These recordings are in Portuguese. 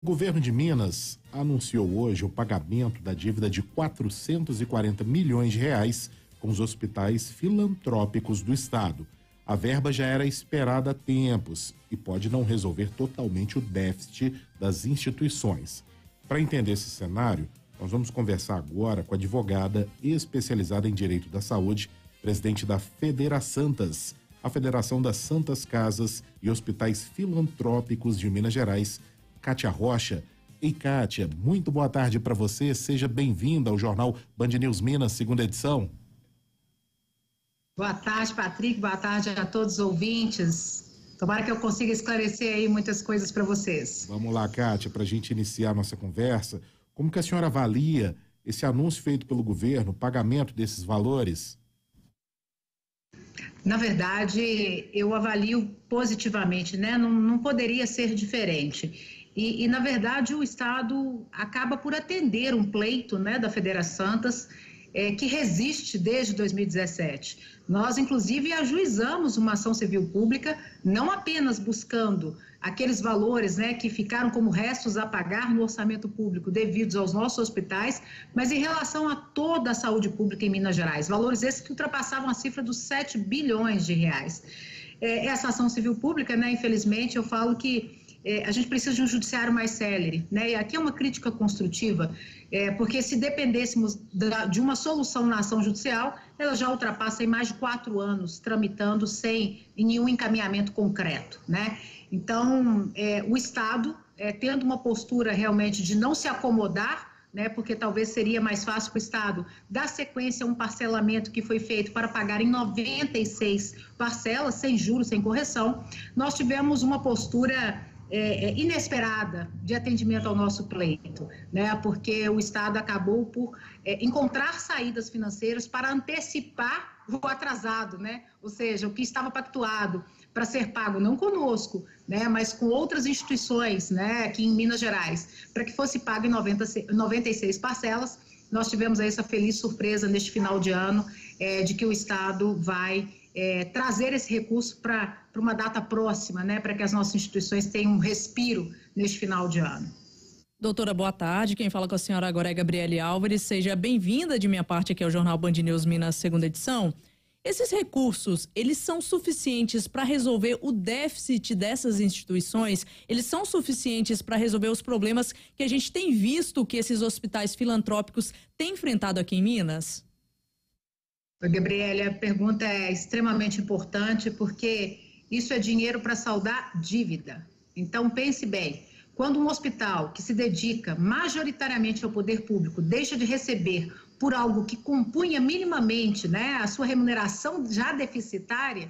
O governo de Minas anunciou hoje o pagamento da dívida de 440 milhões de reais com os hospitais filantrópicos do estado. A verba já era esperada há tempos e pode não resolver totalmente o déficit das instituições. Para entender esse cenário, nós vamos conversar agora com a advogada especializada em direito da saúde, presidente da Federasantas, a Federação das Santas Casas e Hospitais Filantrópicos de Minas Gerais, Kátia Rocha. E Kátia, muito boa tarde para você, seja bem-vinda ao Jornal Band News Minas, segunda edição. Boa tarde, Patrick, boa tarde a todos os ouvintes. Tomara que eu consiga esclarecer aí muitas coisas para vocês. Vamos lá, Kátia, para a gente iniciar a nossa conversa, como que a senhora avalia esse anúncio feito pelo governo, o pagamento desses valores? Na verdade, eu avalio positivamente, né? Não poderia ser diferente. E, na verdade, o Estado acaba por atender um pleito, né, da Federasantas, que resiste desde 2017. Nós, inclusive, ajuizamos uma ação civil pública, não apenas buscando aqueles valores, né, que ficaram como restos a pagar no orçamento público devidos aos nossos hospitais, mas em relação a toda a saúde pública em Minas Gerais, valores esses que ultrapassavam a cifra dos 7 bilhões de reais. Essa ação civil pública, né, infelizmente, eu falo que a gente precisa de um judiciário mais célere, né? E aqui é uma crítica construtiva, porque se dependêssemos de uma solução na ação judicial, ela já ultrapassa em mais de 4 anos, tramitando sem nenhum encaminhamento concreto, né? Então, o Estado, tendo uma postura realmente de não se acomodar, né, porque talvez seria mais fácil para o Estado dar sequência a um parcelamento que foi feito para pagar em 96 parcelas, sem juros, sem correção, nós tivemos uma postura inesperada de atendimento ao nosso pleito, né? Porque o Estado acabou por encontrar saídas financeiras para antecipar o atrasado, né? Ou seja, o que estava pactuado para ser pago não conosco, né, mas com outras instituições, né, aqui em Minas Gerais, para que fosse pago em 96 parcelas. Nós tivemos aí essa feliz surpresa neste final de ano, de que o Estado vai trazer esse recurso para uma data próxima, né, para que as nossas instituições tenham um respiro neste final de ano. Doutora, boa tarde. Quem fala com a senhora agora é Gabriele Álvares. Seja bem-vinda de minha parte aqui ao Jornal Band News Minas, segunda edição. Esses recursos, eles são suficientes para resolver o déficit dessas instituições? Eles são suficientes para resolver os problemas que a gente tem visto que esses hospitais filantrópicos têm enfrentado aqui em Minas? Gabriele, a pergunta é extremamente importante porque isso é dinheiro para saldar dívida. Então, pense bem, quando um hospital que se dedica majoritariamente ao poder público deixa de receber por algo que compunha minimamente, né, a sua remuneração já deficitária,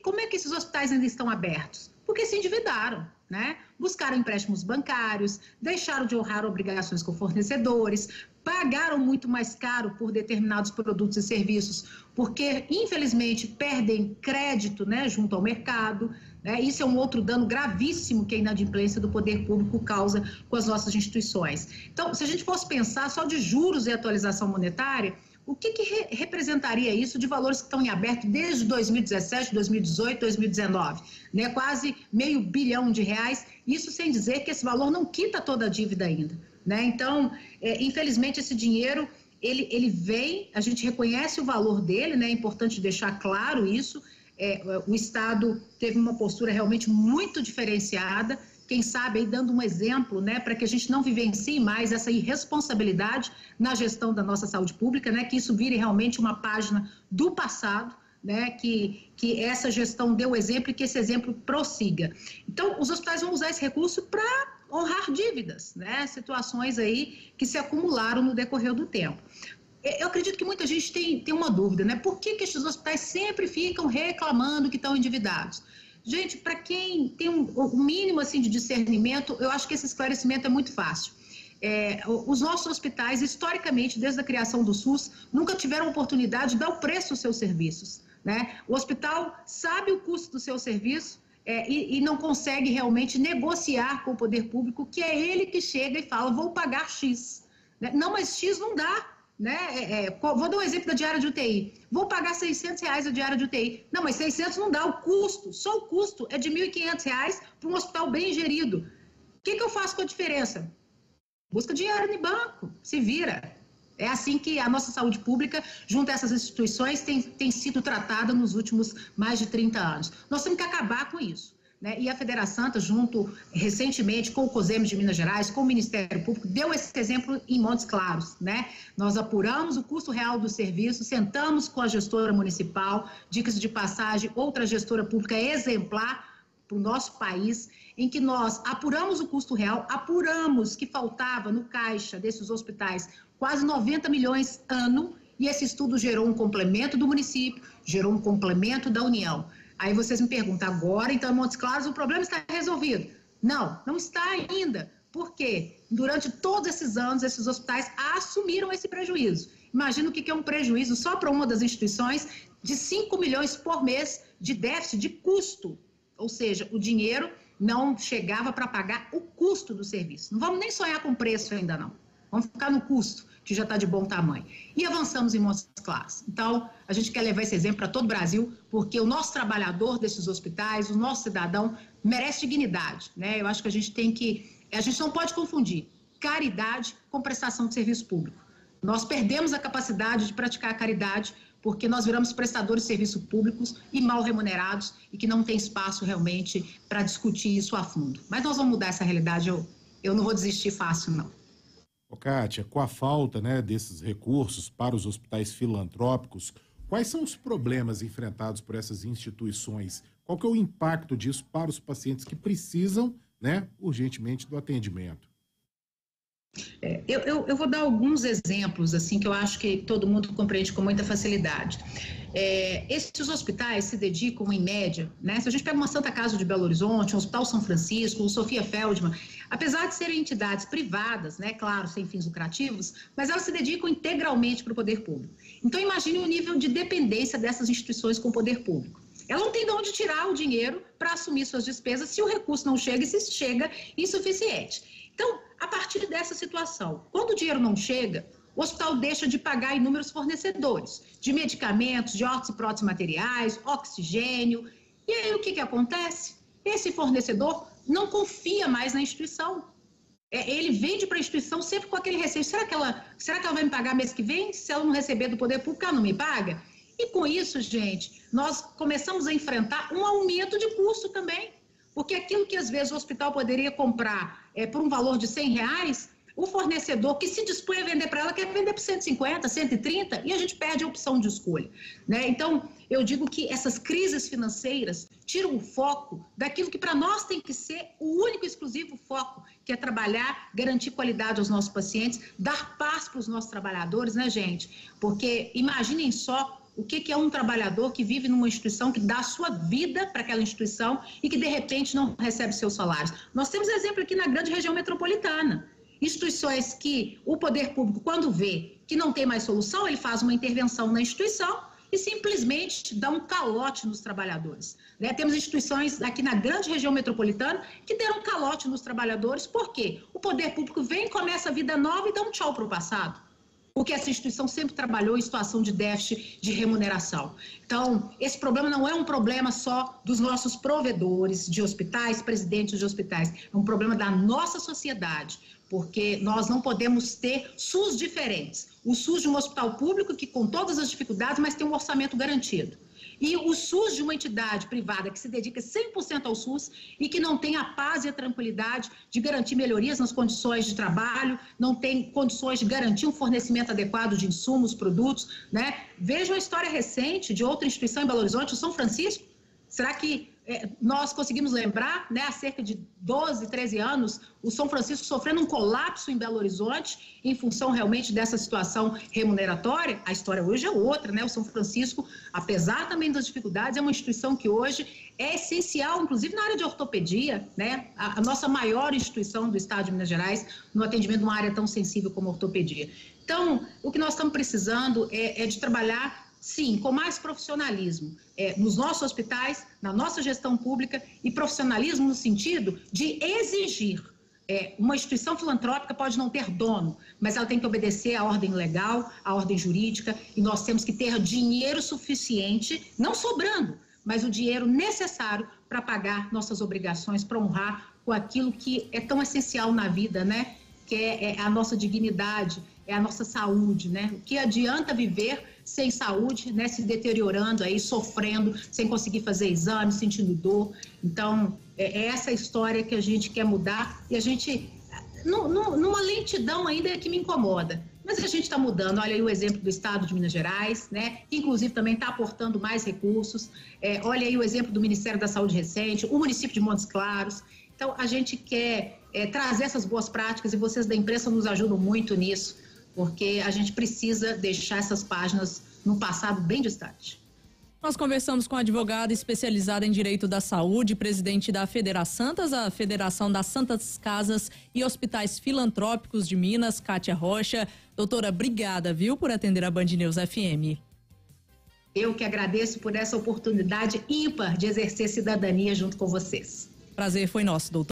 como é que esses hospitais ainda estão abertos? Porque se endividaram, né? Buscaram empréstimos bancários, deixaram de honrar obrigações com fornecedores, pagaram muito mais caro por determinados produtos e serviços, porque, infelizmente, perdem crédito, né, junto ao mercado, né? Isso é um outro dano gravíssimo que a inadimplência do poder público causa com as nossas instituições. Então, se a gente fosse pensar só de juros e atualização monetária, o que representaria isso de valores que estão em aberto desde 2017, 2018, 2019? Né? Quase R$500 bilhão, isso sem dizer que esse valor não quita toda a dívida ainda. Né? Então, infelizmente, esse dinheiro, ele vem, a gente reconhece o valor dele, né? É importante deixar claro isso. O Estado teve uma postura realmente muito diferenciada, quem sabe aí dando um exemplo, né, para que a gente não vivencie mais essa irresponsabilidade na gestão da nossa saúde pública, né, que isso vire realmente uma página do passado, né, que essa gestão deu exemplo e que esse exemplo prossiga. Então, os hospitais vão usar esse recurso para honrar dívidas, né, situações aí que se acumularam no decorrer do tempo. Eu acredito que muita gente tem uma dúvida, né, por que esses hospitais sempre ficam reclamando que estão endividados? Gente, para quem tem um mínimo assim, de discernimento, eu acho que esse esclarecimento é muito fácil. Os nossos hospitais, historicamente, desde a criação do SUS, nunca tiveram oportunidade de dar o preço dos seus serviços. Né? O hospital sabe o custo do seu serviço e não consegue realmente negociar com o poder público, que é ele que chega e fala, vou pagar X. Né? Não, mas X não dá. Né? Vou dar um exemplo da diária de UTI. Vou pagar R$600 a diária de UTI. Não, mas 600 não dá, o custo, só o custo é de R$1.500 para um hospital bem gerido. O que eu faço com a diferença? Busca dinheiro no banco, se vira. É assim que a nossa saúde pública, junto a essas instituições, tem sido tratada nos últimos mais de 30 anos. Nós temos que acabar com isso. Né? E a Federação, junto recentemente com o COSEMES de Minas Gerais, com o Ministério Público, deu esse exemplo em Montes Claros. Né? Nós apuramos o custo real do serviço, sentamos com a gestora municipal, dicas de passagem, outra gestora pública exemplar para o nosso país, em que nós apuramos o custo real, apuramos que faltava no caixa desses hospitais quase 90 milhões ano, e esse estudo gerou um complemento do município, gerou um complemento da União. Aí vocês me perguntam, agora, então, em Montes Claros, o problema está resolvido? Não, não está ainda. Por quê? Durante todos esses anos, esses hospitais assumiram esse prejuízo. Imagina o que é um prejuízo só para uma das instituições de 5 milhões por mês de déficit de custo. Ou seja, o dinheiro não chegava para pagar o custo do serviço. Não vamos nem sonhar com preço ainda não. Vamos ficar no custo, que já está de bom tamanho. E avançamos em Montes Claros. Então, a gente quer levar esse exemplo para todo o Brasil, porque o nosso trabalhador desses hospitais, o nosso cidadão, merece dignidade. Né? Eu acho que a gente não pode confundir caridade com prestação de serviço público. Nós perdemos a capacidade de praticar a caridade porque nós viramos prestadores de serviços públicos e mal remunerados e que não tem espaço realmente para discutir isso a fundo. Mas nós vamos mudar essa realidade, eu não vou desistir fácil, não. Ô, Kátia, com a falta, né, desses recursos para os hospitais filantrópicos, quais são os problemas enfrentados por essas instituições? Qual que é o impacto disso para os pacientes que precisam, né, urgentemente do atendimento? Eu vou dar alguns exemplos, assim, que eu acho que todo mundo compreende com muita facilidade. Esses hospitais se dedicam, em média, né? Se a gente pega uma Santa Casa de Belo Horizonte, um Hospital São Francisco, o Sofia Feldman, apesar de serem entidades privadas, né, claro, sem fins lucrativos, mas elas se dedicam integralmente para o poder público. Então, imagine o nível de dependência dessas instituições com o poder público. Ela não tem de onde tirar o dinheiro para assumir suas despesas se o recurso não chega e se chega insuficiente. Então, a partir dessa situação, quando o dinheiro não chega, o hospital deixa de pagar inúmeros fornecedores de medicamentos, de órtese e próteses materiais, oxigênio. E aí o que acontece? Esse fornecedor não confia mais na instituição. Ele vende para a instituição sempre com aquele receio. Será que ela vai me pagar mês que vem? Se ela não receber do poder público, ela não me paga? E com isso, gente, nós começamos a enfrentar um aumento de custo também. Porque aquilo que às vezes o hospital poderia comprar por um valor de R$100, o fornecedor que se dispõe a vender para ela quer vender por 150, 130 e a gente perde a opção de escolha. Né? Então, eu digo que essas crises financeiras tiram o foco daquilo que para nós tem que ser o único e exclusivo foco, que é trabalhar, garantir qualidade aos nossos pacientes, dar paz para os nossos trabalhadores, né, gente? Porque imaginem só o que é um trabalhador que vive numa instituição, que dá a sua vida para aquela instituição e que, de repente, não recebe seus salários. Nós temos exemplo aqui na grande região metropolitana. Instituições que o poder público, quando vê que não tem mais solução, ele faz uma intervenção na instituição e simplesmente dá um calote nos trabalhadores. Né? Temos instituições aqui na grande região metropolitana que deram um calote nos trabalhadores. Por quê? O poder público vem, começa a vida nova e dá um tchau para o passado. Porque essa instituição sempre trabalhou em situação de déficit de remuneração. Então, esse problema não é um problema só dos nossos provedores de hospitais, presidentes de hospitais, é um problema da nossa sociedade, porque nós não podemos ter SUS diferentes. O SUS de um hospital público que com todas as dificuldades, mas tem um orçamento garantido. E o SUS de uma entidade privada que se dedica 100% ao SUS e que não tem a paz e a tranquilidade de garantir melhorias nas condições de trabalho, não tem condições de garantir um fornecimento adequado de insumos, produtos, né? Veja uma história recente de outra instituição em Belo Horizonte, o São Francisco. Será que nós conseguimos lembrar, né, há cerca de 12, 13 anos, o São Francisco sofrendo um colapso em Belo Horizonte em função realmente dessa situação remuneratória? A história hoje é outra, né? O São Francisco, apesar também das dificuldades, é uma instituição que hoje é essencial, inclusive na área de ortopedia, né? A nossa maior instituição do estado de Minas Gerais no atendimento de uma área tão sensível como a ortopedia. Então, o que nós estamos precisando é de trabalhar, sim, com mais profissionalismo nos nossos hospitais, na nossa gestão pública e profissionalismo no sentido de exigir. Uma instituição filantrópica pode não ter dono, mas ela tem que obedecer à ordem legal, à ordem jurídica, e nós temos que ter dinheiro suficiente, não sobrando, mas o dinheiro necessário para pagar nossas obrigações, para honrar com aquilo que é tão essencial na vida, né? Que é a nossa dignidade, é a nossa saúde, né? O que adianta viver sem saúde, né? Se deteriorando aí, sofrendo, sem conseguir fazer exame, sentindo dor. Então, é essa história que a gente quer mudar e a gente, numa lentidão ainda que me incomoda. Mas a gente está mudando. Olha aí o exemplo do estado de Minas Gerais, né? Que inclusive também está aportando mais recursos. Olha aí o exemplo do Ministério da Saúde recente, o município de Montes Claros. Então, a gente quer trazer essas boas práticas e vocês da imprensa nos ajudam muito nisso, porque a gente precisa deixar essas páginas num passado bem distante. Nós conversamos com a advogada especializada em direito da saúde, presidente da Federasantas, a Federação das Santas Casas e Hospitais Filantrópicos de Minas, Kátia Rocha. Doutora, obrigada, viu, por atender a Band News FM. Eu que agradeço por essa oportunidade ímpar de exercer cidadania junto com vocês. Prazer foi nosso, doutor.